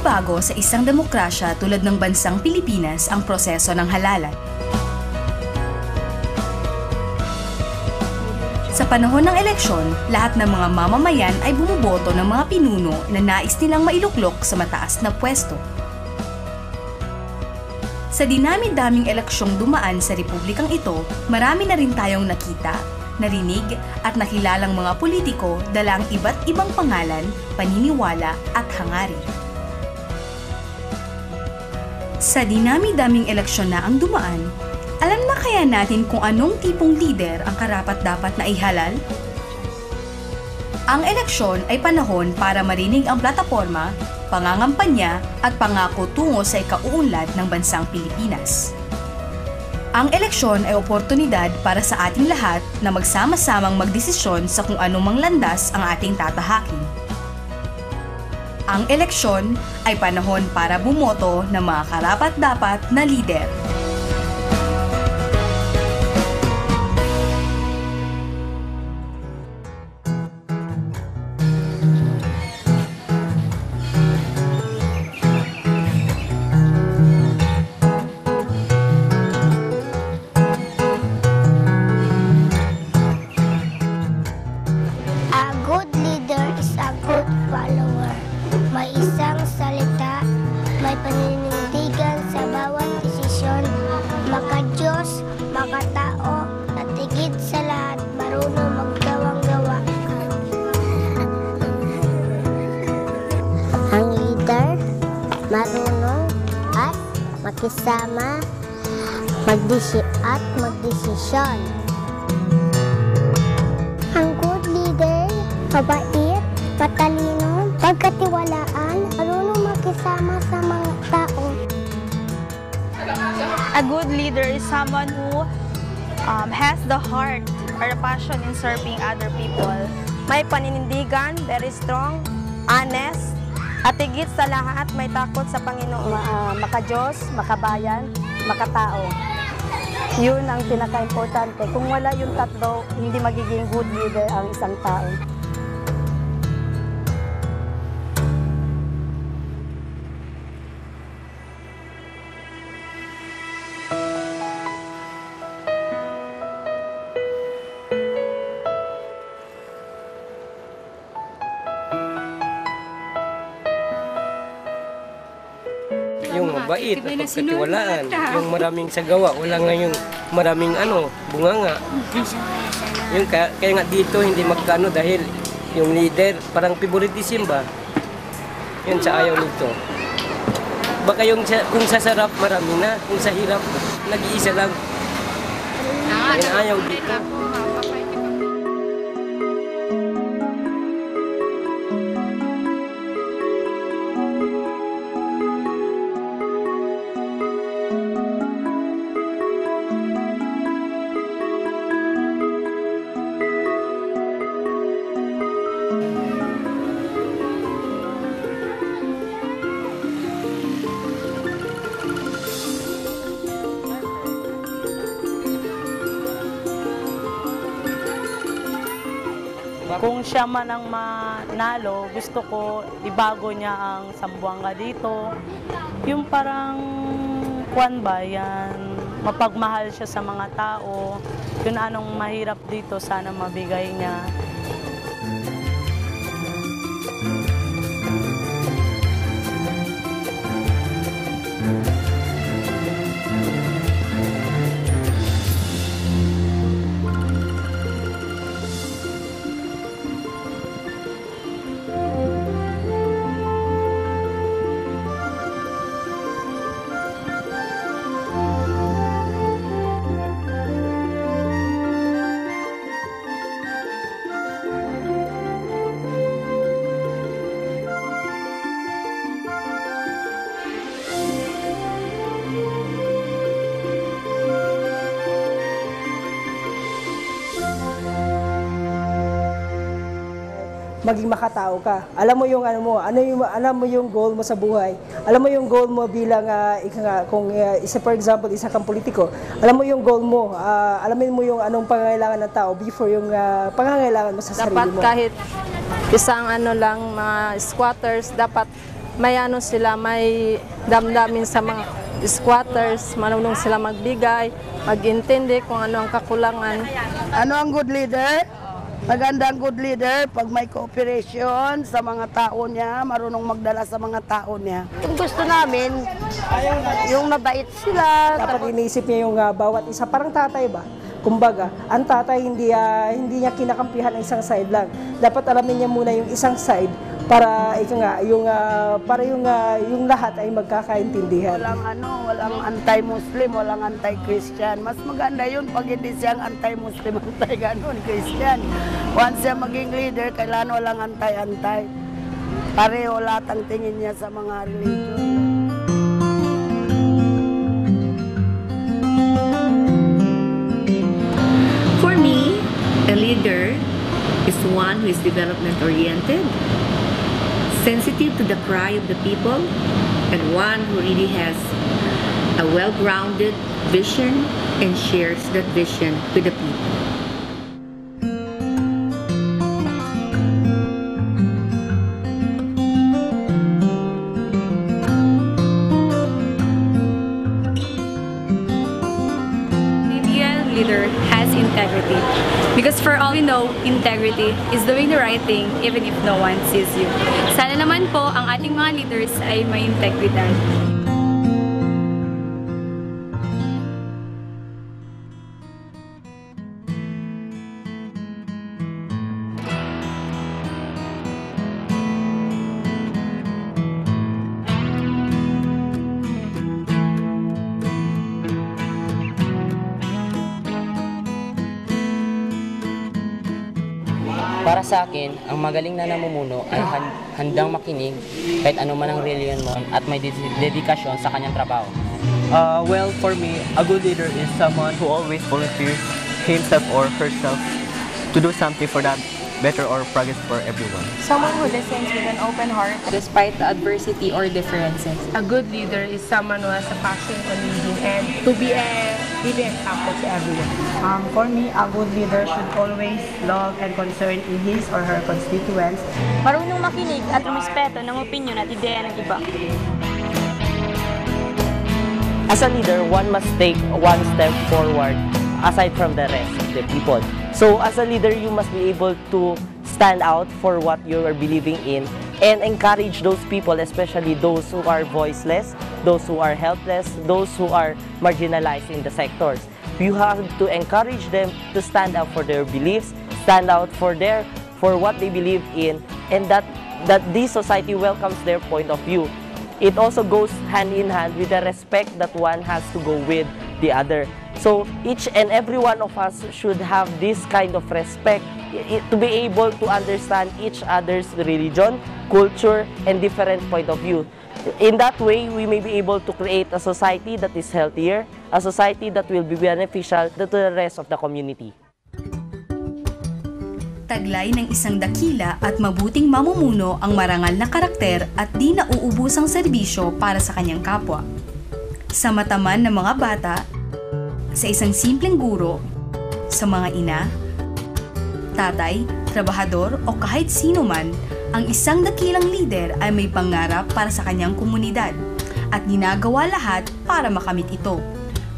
Pinabago sa isang demokrasya tulad ng bansang Pilipinas ang proseso ng halalan. Sa panahon ng eleksyon, lahat ng mga mamamayan ay bumuboto ng mga pinuno na nais nilang mailuklok sa mataas na pwesto. Sa dinami-daming eleksyong dumaan sa republikang ito, marami na rin tayong nakita, narinig at nakilalang mga politiko dala ang iba't ibang pangalan, paniniwala at hangarin. Sa dinami-daming eleksyon na ang dumaan, alam na kaya natin kung anong tipong lider ang karapat-dapat na ihalal? Ang eleksyon ay panahon para marinig ang plataporma, pangangampanya at pangako tungo sa ikauunlad ng bansang Pilipinas. Ang eleksyon ay oportunidad para sa ating lahat na magsama-samang magdesisyon sa kung anumang landas ang ating tatahakin. Ang eleksyon ay panahon para bumoto ng mga karapat-dapat na lider. May isang salita, may paninindigan sa bawat desisyon, maka-Diyos, maka-tao, at higit sa lahat, marunong maggawang-gawa. Ang leader, marunong at makisama, magdesisyon. Ang good leader, mabait, matalino, pagkatiwalaan, marunong makisama sa mga tao. A good leader is someone who has the heart or the passion in serving other people. May paninindigan, very strong, honest, at higit sa lahat may takot sa Panginoon. Maka-Diyos, makabayan, makatao. Yun ang pinaka-importante. Kung wala yung tatlo, hindi magiging good leader ang isang tao. Yung mabait at pagkatiwalaan, yung maraming sagawa, wala nga yung maraming bunganga. Yung kaya nga dito hindi magkano dahil yung leader parang favoritism ba? Yun sa ayaw nito. Baka yung kung sa sarap marami na, kung sa hirap nag-iisa lang. Yan ayaw dito. Kung siya man ang manalo, gusto ko ibago niya ang Zamboanga dito. Yung parang kuwan ba yan, mapagmahal siya sa mga tao. Yun anong mahirap dito, sana mabigay niya. maging makatao ka. Alam mo yung alam mo yung goal mo sa buhay. Alam mo yung goal mo bilang kung for example, isa kang politiko. Alam mo yung goal mo. Alamin mo yung anong pangangailangan ng tao before yung pangangailangan mo sa sarili mo. Dapat kahit isang mga squatters, dapat may ano sila, may damdamin sa mga squatters, marunong sila magbigay, mag-intindi kung ano ang kakulangan. Ano ang good leader? Magandang good leader pag may cooperation sa mga tao niya, marunong magdala sa mga tao niya. Yung gusto namin, yung mabait sila. Dapat iniisip niya yung bawat isa. Parang tatay ba? Kumbaga, ang tatay hindi niya kinakampihan ang isang side lang. Dapat alamin niya muna yung isang side para yung lahat ay magkakaintindihan. Walang anti-Muslim, walang anti-Christian. Mas maganda yun pag hindi siyang anti-Muslim, Christian. Once siya maging leader, kailangan walang anti-anti. Pareho lahat ang tingin niya sa mga religion. For me, a leader is one who is development-oriented, sensitive to the cry of the people, and one who really has a well-grounded vision and shares that vision with the people. Leader has integrity, because for all we know, integrity is doing the right thing even if no one sees you. Sana naman po ang ating mga leaders ay may integridad. Para sa akin, ang magaling na namumuno ay handang makinig kahit ano man ang reliyon mo at may dedikasyon sa kanyang trabaho. Well, for me, a good leader is someone who always volunteers himself or herself to do something for that better or progress for everyone. Someone who listens with an open heart despite the adversity or differences. A good leader is someone who has a passion for leading and to be a living example to everyone. For me, a good leader should always love and concern in his or her constituents. Marunong makinig at rumispeto ng opinyon at ideya ng iba. As a leader, one must take one step forward aside from the rest of the people. So as a leader, you must be able to stand out for what you are believing in and encourage those people, especially those who are voiceless, those who are helpless, those who are marginalized in the sectors. You have to encourage them to stand up for their beliefs, stand out for what they believe in, and that this society welcomes their point of view. It also goes hand in hand with the respect that one has to go with the other. So each and every one of us should have this kind of respect to be able to understand each other's religion, culture, and different point of view. In that way, we may be able to create a society that is healthier, a society that will be beneficial to the rest of the community. Taglay ng isang dakila at mabuting mamumuno ang marangal na karakter at di nauubusang serbisyo para sa kanyang kapwa. Sa mataman ng mga bata, sa isang simpleng guro, sa mga ina, tatay, trabahador o kahit sino man, ang isang dakilang lider ay may pangarap para sa kanyang komunidad at ginagawa lahat para makamit ito.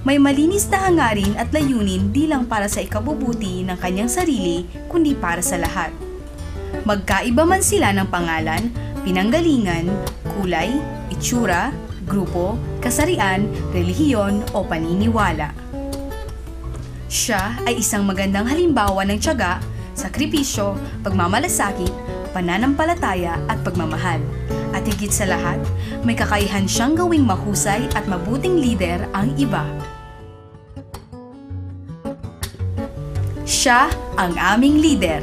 May malinis na hangarin at layunin di lang para sa ikabubuti ng kanyang sarili, kundi para sa lahat. Magkaiba man sila ng pangalan, pinanggalingan, kulay, itsura, grupo, kasarian, relihiyon o paniniwala. Siya ay isang magandang halimbawa ng tiyaga, sakripisyo, pagmamalasakit, pananampalataya at pagmamahal. At higit sa lahat, may kakayahan siyang gawing mahusay at mabuting lider ang iba. Siya ang aming lider.